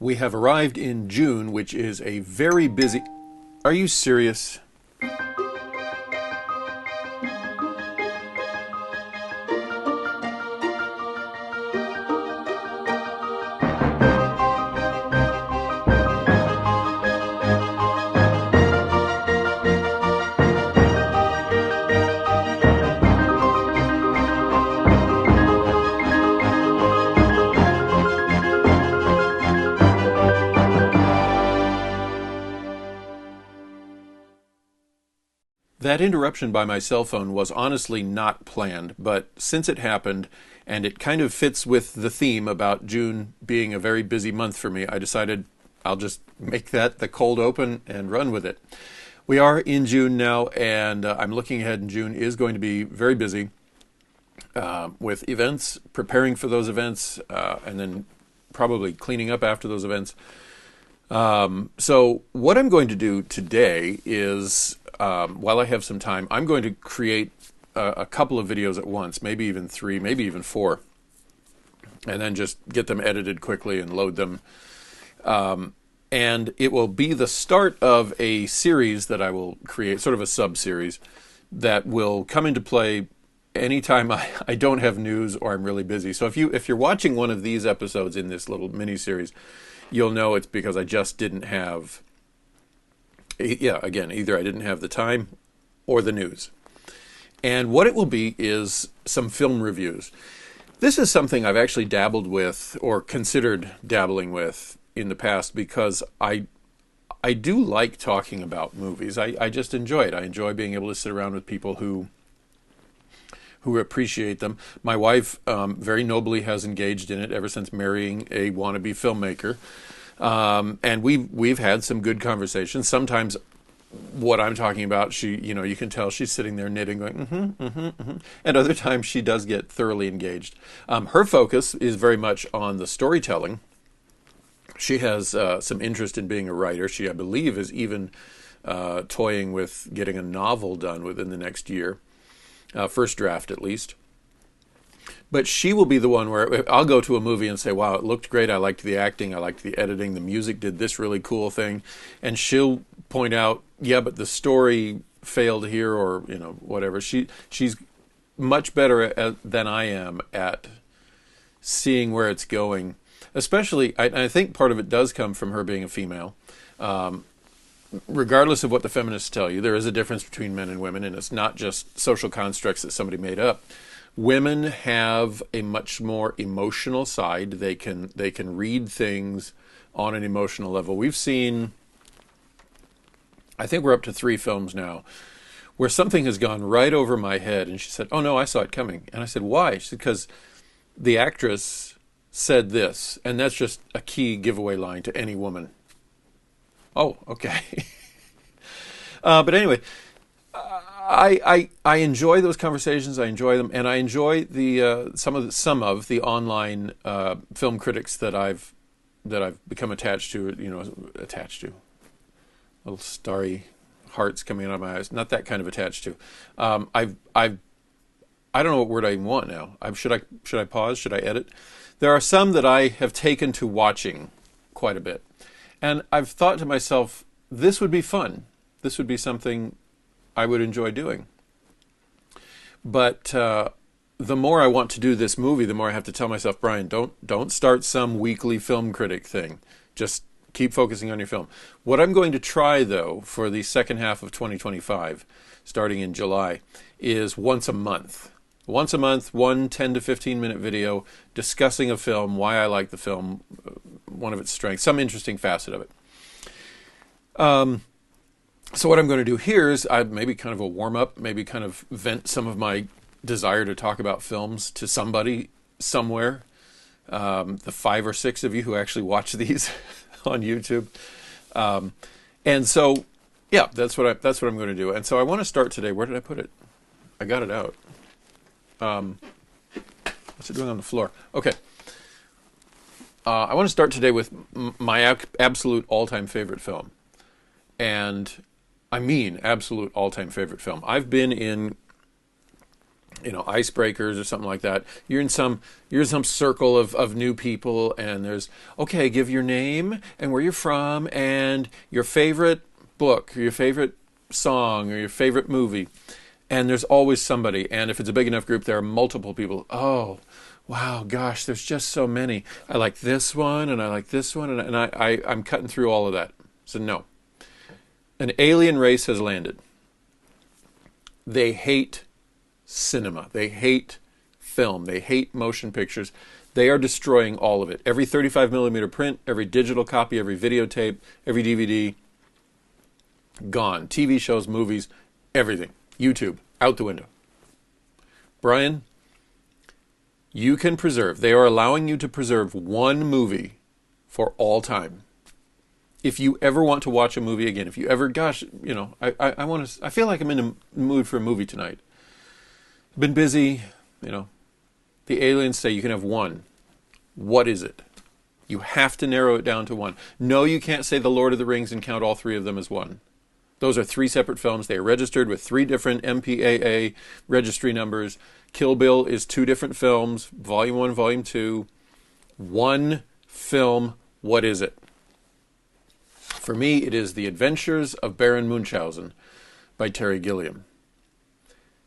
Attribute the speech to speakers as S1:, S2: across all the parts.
S1: We have arrived in June, which is a very busy... Are you serious? That interruption by my cell phone was honestly not planned, but since it happened, and it kind of fits with the theme about June being a very busy month for me, I decided I'll just make that the cold open and run with it. We are in June now, and I'm looking ahead, and June is going to be very busy with events, preparing for those events, and then probably cleaning up after those events. So what I'm going to do today is, while I have some time, I'm going to create a couple of videos at once, maybe even 3, maybe even 4, and then just get them edited quickly and load them. And it will be the start of a series that I will create, sort of a sub-series, that will come into play anytime I don't have news or I'm really busy. So if you're watching one of these episodes in this little mini-series, you'll know it's because I just didn't have, again, either I didn't have the time or the news. And what it will be is some film reviews. This is something I've actually dabbled with or considered dabbling with in the past because I do like talking about movies. I just enjoy it. I enjoy being able to sit around with people who appreciate them. My wife very nobly has engaged in it ever since marrying a wannabe filmmaker. And we've had some good conversations. Sometimes what I'm talking about, you can tell she's sitting there knitting, going, And other times she does get thoroughly engaged. Her focus is very much on the storytelling. She has some interest in being a writer. She, I believe, is even toying with getting a novel done within the next year. First draft, at least. But she will be the one where I'll go to a movie and say, wow, it looked great. I liked the acting. I liked the editing. The music did this really cool thing. And she'll point out, yeah, but the story failed here or, whatever. She's much better than I am at seeing where it's going. Especially, I think part of it does come from her being a female. Regardless of what the feminists tell you, there is a difference between men and women, and it's not just social constructs that somebody made up. Women have a much more emotional side. They can read things on an emotional level. We've seen, I think we're up to 3 films now, where something has gone right over my head, and she said, oh no, I saw it coming. And I said, why? She said, because the actress said this, and that's just a key giveaway line to any woman. Oh, okay. But anyway, I enjoy those conversations. I enjoy them, and I enjoy the some of the online film critics that I've become attached to. Little starry hearts coming out of my eyes. Not that kind of attached to. I don't know what word I even want now. Should I pause? Should I edit? There are some that I have taken to watching quite a bit. And I've thought to myself, this would be fun. This would be something I would enjoy doing. But the more I want to do this movie, the more I have to tell myself, Brian, don't start some weekly film critic thing. Just keep focusing on your film. What I'm going to try, though, for the second half of 2025, starting in July, is once a month. Once a month, one 10 to 15 minute video discussing a film, why I like the film, one of its strengths, some interesting facet of it. So what I'm going to do here is maybe kind of a warm-up, maybe kind of vent some of my desire to talk about films to somebody somewhere. The 5 or 6 of you who actually watch these on YouTube. And so, yeah, that's what I'm going to do. And so I want to start today. Where did I put it? I got it out. What's it doing on the floor? Okay. I want to start today with my absolute all-time favorite film. And I mean absolute all-time favorite film. I've been in icebreakers or something like that. You're in some circle of new people, and there's, okay, give your name and where you're from and your favorite book or your favorite song or your favorite movie. And there's always somebody. And if it's a big enough group, there are multiple people. Oh, wow, gosh, there's just so many. I like this one and I like this one, and I'm cutting through all of that. So no. An alien race has landed. They hate cinema. They hate film. They hate motion pictures. They are destroying all of it. Every 35 millimeter print, every digital copy, every videotape, every DVD, gone. TV shows, movies, everything. YouTube, out the window. Brian, you can preserve. They are allowing you to preserve one movie for all time. If you ever want to watch a movie again, if you ever, gosh, I want to. I feel like I'm in a mood for a movie tonight. I've been busy, The aliens say you can have one. What is it? You have to narrow it down to one. No, you can't say The Lord of the Rings and count all three of them as one. Those are three separate films. They are registered with three different MPAA registry numbers. Kill Bill is two different films, Volume 1, Volume 2. One film, what is it? For me, it is The Adventures of Baron Munchausen by Terry Gilliam.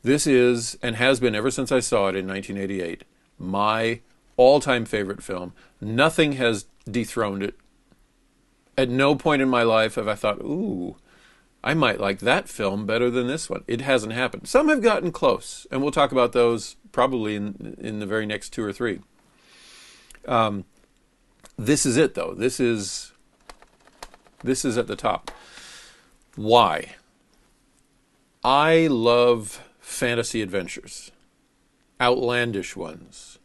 S1: This is, and has been ever since I saw it in 1988, my all-time favorite film. Nothing has dethroned it. At no point in my life have I thought, ooh, I might like that film better than this one. It hasn't happened. Some have gotten close, and we'll talk about those probably in the very next two or three. This is it, though. This is at the top. Why? I love fantasy adventures, outlandish ones,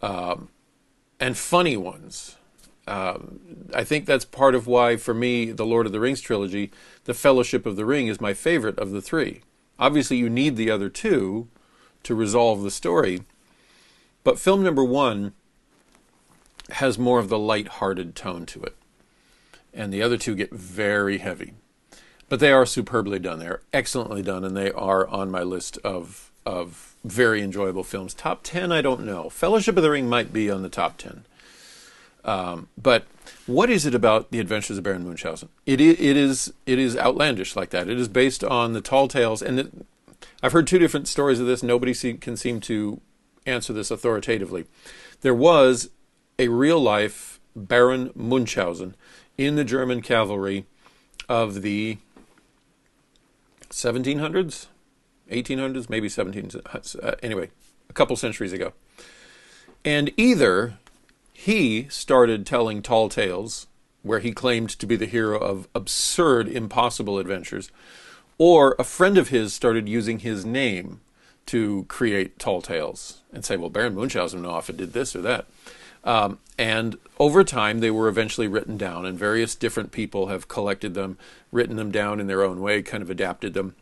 S1: and funny ones. I think that's part of why, for me, the Lord of the Rings trilogy, The Fellowship of the Ring, is my favorite of the three. Obviously, you need the other two to resolve the story, but film number one has more of the light-hearted tone to it, and the other two get very heavy. But they are superbly done. They are excellently done, and they are on my list of very enjoyable films. Top 10, I don't know. Fellowship of the Ring might be on the top 10. But what is it about The Adventures of Baron Munchausen? It is outlandish like that. It is based on the tall tales, and I've heard two different stories of this. Nobody can seem to answer this authoritatively. There was a real-life Baron Munchausen in the German cavalry of the 1700s, 1800s, maybe 1700s, anyway, a couple centuries ago. And either he started telling tall tales where he claimed to be the hero of absurd, impossible adventures, or a friend of his started using his name to create tall tales and say, well, Baron Munchausen often did this or that. And over time, they were eventually written down, and various different people have collected them, written them down in their own way, kind of adapted them.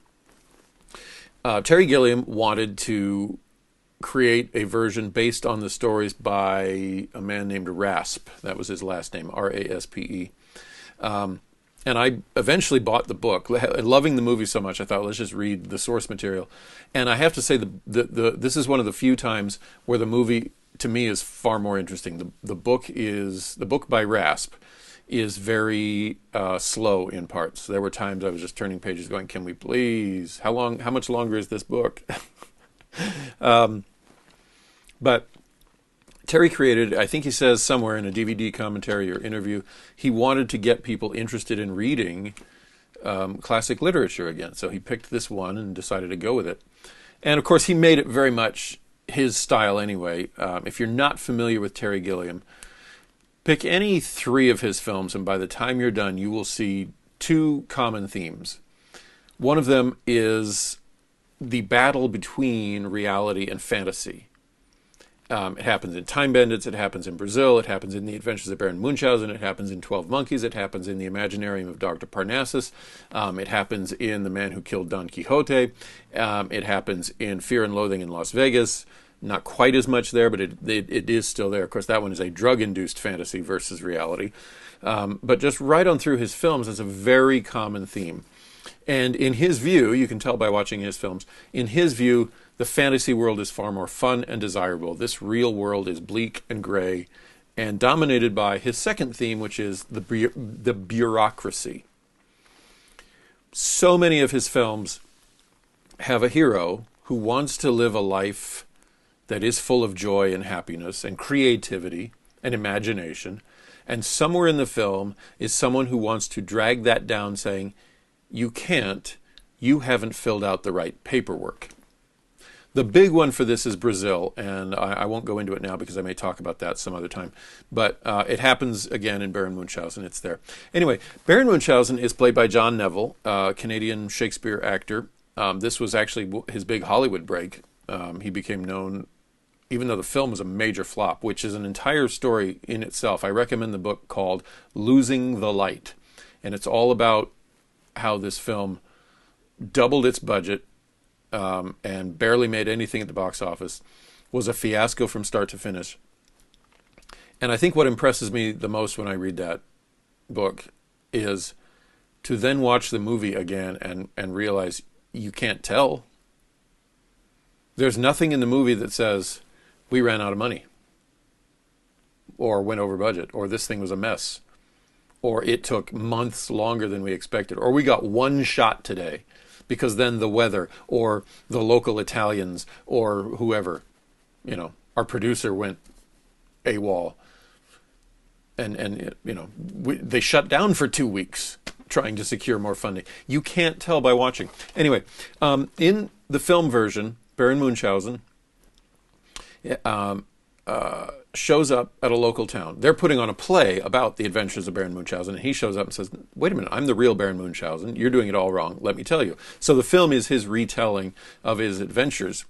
S1: Terry Gilliam wanted to create a version based on the stories by a man named Raspe. That was his last name, R-A-S-P-E. And I eventually bought the book. Loving the movie so much, I thought, let's just read the source material. And I have to say, this is one of the few times where the movie, to me, is far more interesting. The book by Raspe is very slow in parts. There were times I was just turning pages going, can we please? How much longer is this book? But Terry created, I think he says somewhere in a DVD commentary or interview, he wanted to get people interested in reading classic literature again. So he picked this one and decided to go with it. And of course, he made it very much his style anyway. If you're not familiar with Terry Gilliam, pick any three of his films, and by the time you're done, you will see two common themes. One of them is the battle between reality and fantasy. It happens in Time Bandits, it happens in Brazil, it happens in The Adventures of Baron Munchausen, it happens in 12 Monkeys, it happens in The Imaginarium of Dr. Parnassus, it happens in The Man Who Killed Don Quixote, it happens in Fear and Loathing in Las Vegas. Not quite as much there, but it is still there. Of course, that one is a drug-induced fantasy versus reality. But just right on through his films, it's a very common theme. And in his view, you can tell by watching his films, in his view, the fantasy world is far more fun and desirable. This real world is bleak and gray and dominated by his second theme, which is the bureaucracy. So many of his films have a hero who wants to live a life that is full of joy and happiness and creativity and imagination. And somewhere in the film is someone who wants to drag that down, saying, you can't, you haven't filled out the right paperwork. The big one for this is Brazil, and I won't go into it now because I may talk about that some other time. But it happens again in Baron Munchausen. It's there. Anyway, Baron Munchausen is played by John Neville, a Canadian Shakespeare actor. This was actually his big Hollywood break. He became known, even though the film was a major flop, which is an entire story in itself. I recommend the book called Losing the Light. And it's all about how this film doubled its budget and barely made anything at the box office, was a fiasco from start to finish. And I think what impresses me the most when I read that book is to then watch the movie again and realize you can't tell. There's nothing in the movie that says, we ran out of money, or went over budget, or this thing was a mess, or it took months longer than we expected, or we got one shot today because then the weather, or the local Italians, or whoever, our producer went AWOL. And they shut down for 2 weeks trying to secure more funding. You can't tell by watching. Anyway, in the film version, Baron Munchausen shows up at a local town. They're putting on a play about the adventures of Baron Munchausen, and he shows up and says, wait a minute, I'm the real Baron Munchausen. You're doing it all wrong. Let me tell you. So the film is his retelling of his adventures,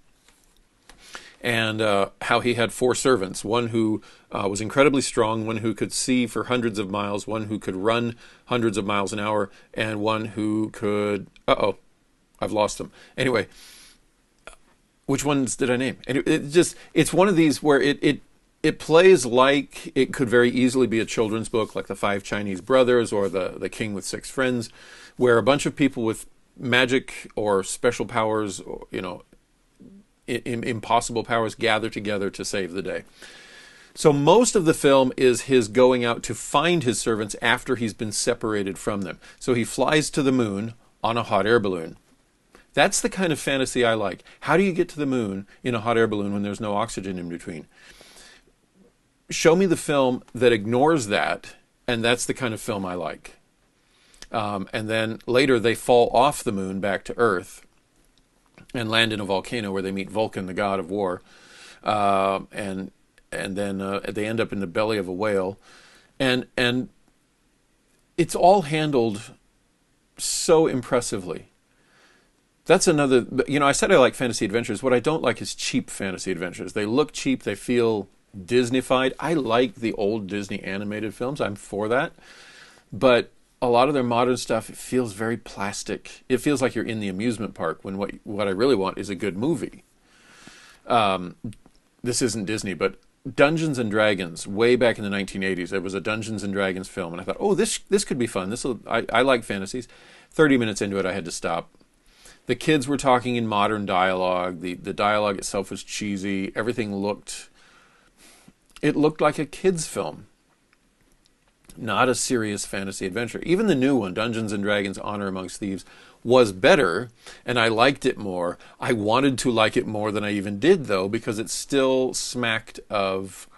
S1: and how he had 4 servants, one who was incredibly strong, one who could see for hundreds of miles, one who could run hundreds of miles an hour, and one who could... I've lost them. Anyway, which ones did I name? And it's one of these where it plays like it could very easily be a children's book, like The 5 Chinese Brothers or the King with 6 Friends, where a bunch of people with magic or special powers, or, impossible powers gather together to save the day. So most of the film is his going out to find his servants after he's been separated from them. So he flies to the moon on a hot air balloon. That's the kind of fantasy I like. How do you get to the moon in a hot air balloon when there's no oxygen in between? Show me the film that ignores that, and that's the kind of film I like. And then later they fall off the moon back to Earth and land in a volcano where they meet Vulcan, the god of war. And then they end up in the belly of a whale. And it's all handled so impressively. That's another, I said I like fantasy adventures. What I don't like is cheap fantasy adventures. They look cheap. They feel Disney-fied. I like the old Disney animated films. I'm for that. But a lot of their modern stuff, it feels very plastic. It feels like you're in the amusement park when what I really want is a good movie. This isn't Disney, but Dungeons and Dragons, way back in the 1980s, there was a Dungeons and Dragons film, and I thought, this could be fun. I like fantasies. 30 minutes into it, I had to stop. The kids were talking in modern dialogue. The dialogue itself was cheesy. Everything looked like a kid's film, not a serious fantasy adventure. Even the new one, Dungeons and Dragons: Honor Amongst Thieves, was better, and I liked it more. I wanted to like it more than I even did, though, because it still smacked of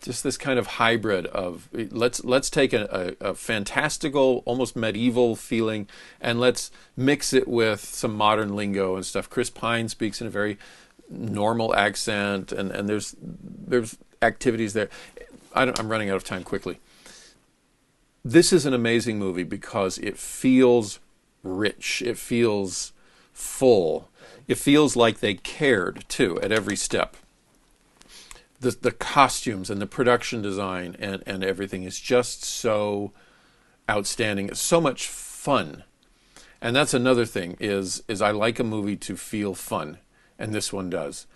S1: just this kind of hybrid of let's take a fantastical, almost medieval feeling, and let's mix it with some modern lingo and stuff. Chris Pine speaks in a very normal accent, and there's activities there. I'm running out of time quickly. This is an amazing movie because it feels rich. It feels full. It feels like they cared, too, at every step. The costumes and the production design and everything is just so outstanding. It's so much fun. And that's another thing, is I like a movie to feel fun, and this one does.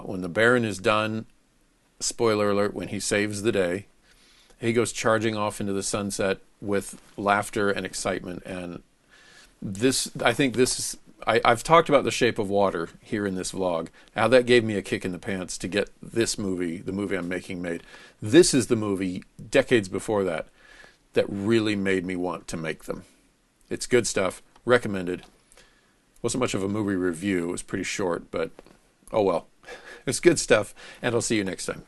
S1: When the Baron is done, spoiler alert, when he saves the day, he goes charging off into the sunset with laughter and excitement, and I think this is, I've talked about The Shape of Water here in this vlog, how that gave me a kick in the pants to get this movie, the movie I'm making, made. This is the movie, decades before that, that really made me want to make them. It's good stuff. Recommended. Wasn't much of a movie review. It was pretty short, but oh well. It's good stuff, and I'll see you next time.